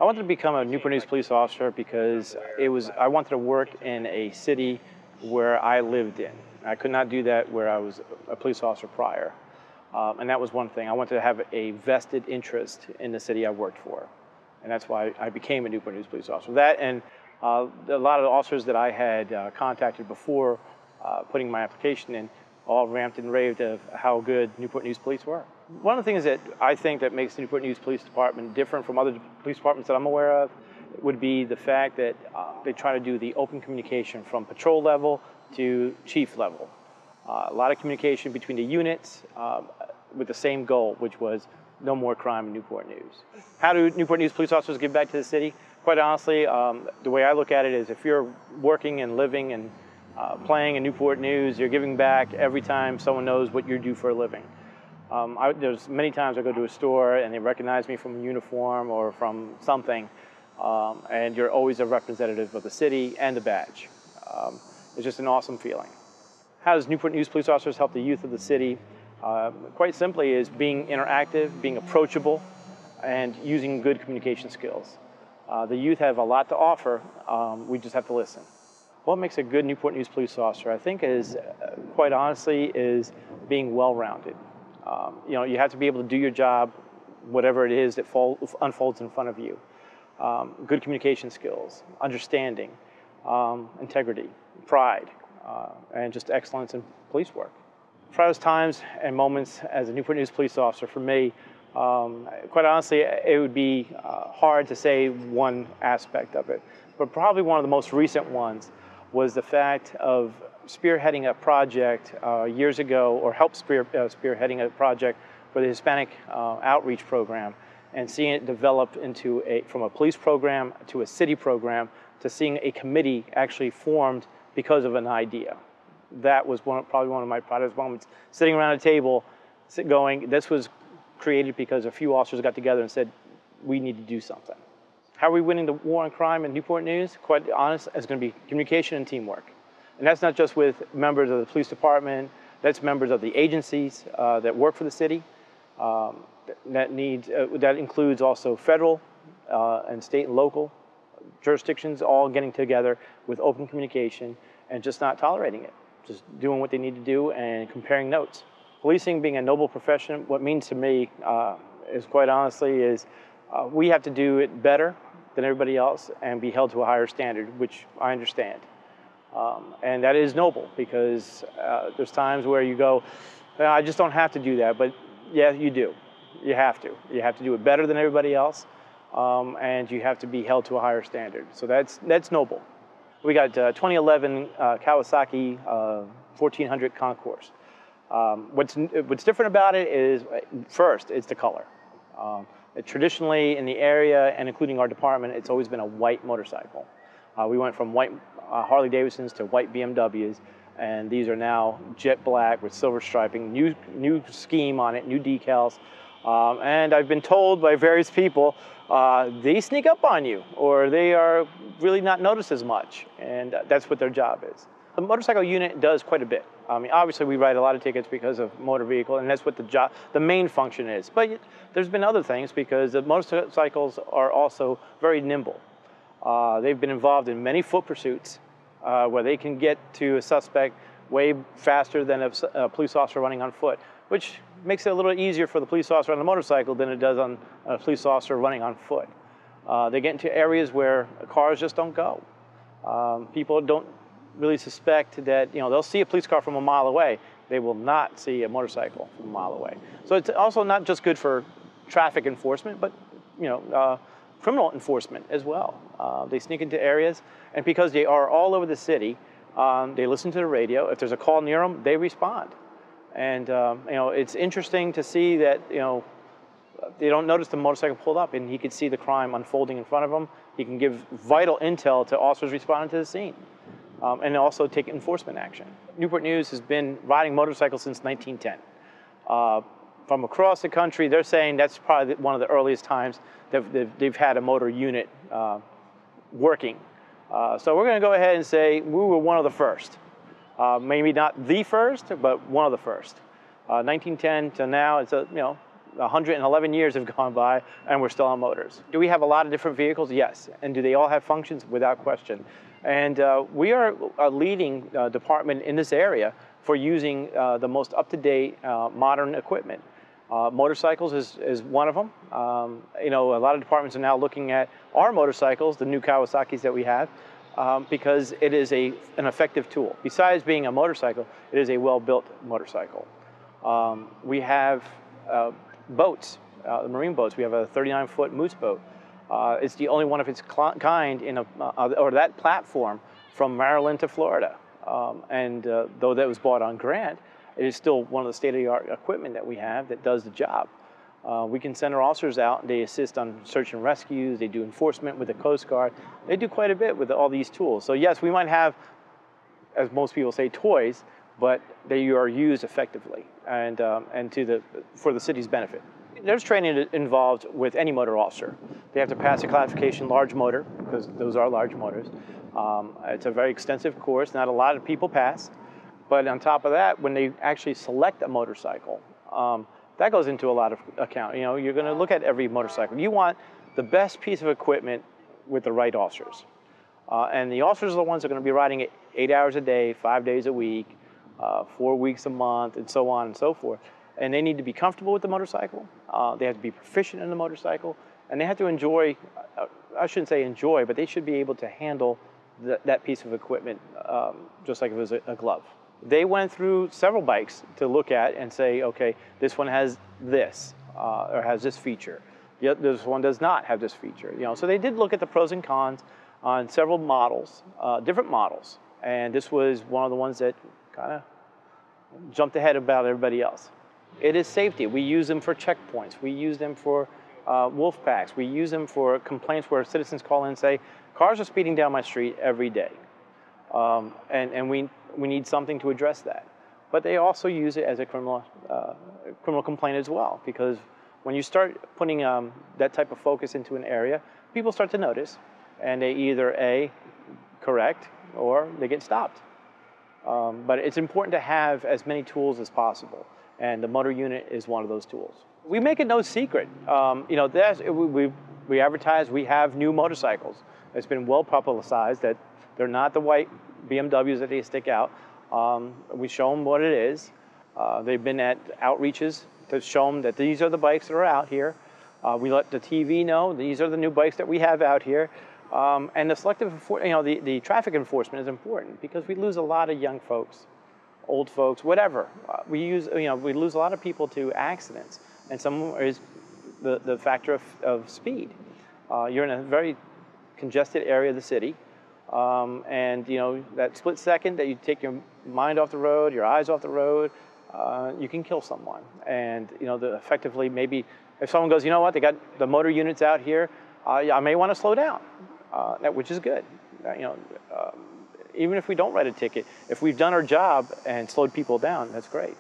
I wanted to become a Newport News police officer because I wanted to work in a city where I lived in. I could not do that where I was a police officer prior. And that was one thing. I wanted to have a vested interest in the city I worked for. And that's why I became a Newport News police officer. That and a lot of the officers that I had contacted before putting my application in all ramped and raved of how good Newport News police were. One of the things that I think that makes the Newport News Police Department different from other police departments that I'm aware of would be the fact that they try to do the open communication from patrol level to chief level. A lot of communication between the units with the same goal, which was no more crime in Newport News. How do Newport News police officers give back to the city? Quite honestly, the way I look at it is if you're working and living and playing in Newport News, you're giving back every time someone knows what you do for a living. There's many times I go to a store and they recognize me from a uniform or from something, and you're always a representative of the city and the badge. It's just an awesome feeling. How does Newport News police officers help the youth of the city? Quite simply is being interactive, being approachable, and using good communication skills. The youth have a lot to offer, we just have to listen. What makes a good Newport News police officer, I think, is, quite honestly, is being well-rounded. You know, you have to be able to do your job, whatever it is that unfolds in front of you. Good communication skills, understanding, integrity, pride, and just excellence in police work. Proudest times and moments as a Newport News police officer for me, quite honestly, it would be hard to say one aspect of it, but probably one of the most recent ones was the fact of spearheading a project years ago, or helped spearheading a project for the Hispanic outreach program, and seeing it develop into from a police program to a city program to seeing a committee actually formed because of an idea. That was probably one of my proudest moments, sitting around a table going, this was created because a few officers got together and said, we need to do something. How are we winning the war on crime in Newport News? Quite honest, it's going to be communication and teamwork. And that's not just with members of the police department, that's members of the agencies that work for the city. That includes also federal and state and local jurisdictions all getting together with open communication and just not tolerating it. Just doing what they need to do and comparing notes. Policing being a noble profession, what it means to me is quite honestly is we have to do it better than everybody else and be held to a higher standard, which I understand. And that is noble because there's times where you go, I just don't have to do that, but yeah, you do. You have to. You have to do it better than everybody else, and you have to be held to a higher standard. So that's noble. We got 2011 Kawasaki 1400 Concourse. What's different about it is, first, it's the color. Traditionally in the area and including our department, it's always been a white motorcycle. We went from white Harley Davidsons to white BMWs, and these are now jet black with silver striping, new scheme on it, new decals. And I've been told by various people, they sneak up on you, or they are really not noticed as much, and that's what their job is. The motorcycle unit does quite a bit. I mean, obviously we write a lot of tickets because of motor vehicle, and that's what the main function is. But there's been other things because the motorcycles are also very nimble. They've been involved in many foot pursuits where they can get to a suspect way faster than a police officer running on foot, which makes it a little easier for the police officer on a motorcycle than it does on a police officer running on foot. They get into areas where cars just don't go. People don't really suspect that, they'll see a police car from a mile away. They will not see a motorcycle from a mile away. So it's also not just good for traffic enforcement, but, criminal enforcement as well. They sneak into areas, and because they are all over the city, they listen to the radio. If there's a call near them, they respond. And, it's interesting to see that, they don't notice the motorcycle pulled up, and he could see the crime unfolding in front of him. He can give vital intel to officers responding to the scene, and also take enforcement action. Newport News has been riding motorcycles since 1910. From across the country, they're saying that's probably one of the earliest times that they've had a motor unit working. So we're going to go ahead and say we were one of the first. Maybe not the first, but one of the first. 1910 to now, it's 111 years have gone by and we're still on motors. Do we have a lot of different vehicles? Yes. And do they all have functions? Without question. And we are a leading department in this area for using the most up-to-date modern equipment. Motorcycles is one of them. You know, a lot of departments are now looking at our motorcycles, the new Kawasaki's that we have, because it is an effective tool. Besides being a motorcycle, it is a well-built motorcycle. We have boats, marine boats. We have a 39-foot moose boat. It's the only one of its kind in or that platform from Maryland to Florida. Though that was bought on grant, it is still one of the state-of-the-art equipment that we have that does the job. We can send our officers out and they assist on search and rescues. They do enforcement with the Coast Guard. They do quite a bit with all these tools. So yes, we might have, as most people say, toys, but they are used effectively and for the city's benefit. There's training involved with any motor officer. They have to pass a classification large motor, because those are large motors. It's a very extensive course. Not a lot of people pass. But on top of that, when they actually select a motorcycle, that goes into a lot of account. You know, you're going to look at every motorcycle. You want the best piece of equipment with the right officers. And the officers are the ones that are going to be riding it 8 hours a day, 5 days a week, 4 weeks a month, and so on and so forth. And they need to be comfortable with the motorcycle. They have to be proficient in the motorcycle. And they have to enjoy, I shouldn't say enjoy, but they should be able to handle that piece of equipment just like if it was a glove. They went through several bikes to look at and say, okay, this one has this or has this feature. Yet this one does not have this feature. You know, so they did look at the pros and cons on several models, different models. And this was one of the ones that kind of jumped ahead about everybody else. It is safety. We use them for checkpoints. We use them for wolf packs. We use them for complaints where citizens call in and say, cars are speeding down my street every day. And we need something to address that. But they also use it as a criminal complaint as well, because when you start putting that type of focus into an area, people start to notice, and they either A, correct, or they get stopped. But it's important to have as many tools as possible, and the motor unit is one of those tools. We make it no secret. You know, we advertise we have new motorcycles. It's been well publicized that they're not the white BMWs that they stick out. We show them what it is. They've been at outreaches to show them that these are the bikes that are out here. We let the TV know these are the new bikes that we have out here. And the selective, you know, the traffic enforcement is important because we lose a lot of young folks, old folks, whatever. We lose a lot of people to accidents, and some is the factor of speed. You're in a very congested area of the city, and you know that split second that you take your mind off the road, your eyes off the road, you can kill someone. And you know, effectively, maybe if someone goes, you know what, they got the motor units out here, I may want to slow down. Which is good. You know, even if we don't write a ticket, if we've done our job and slowed people down, that's great.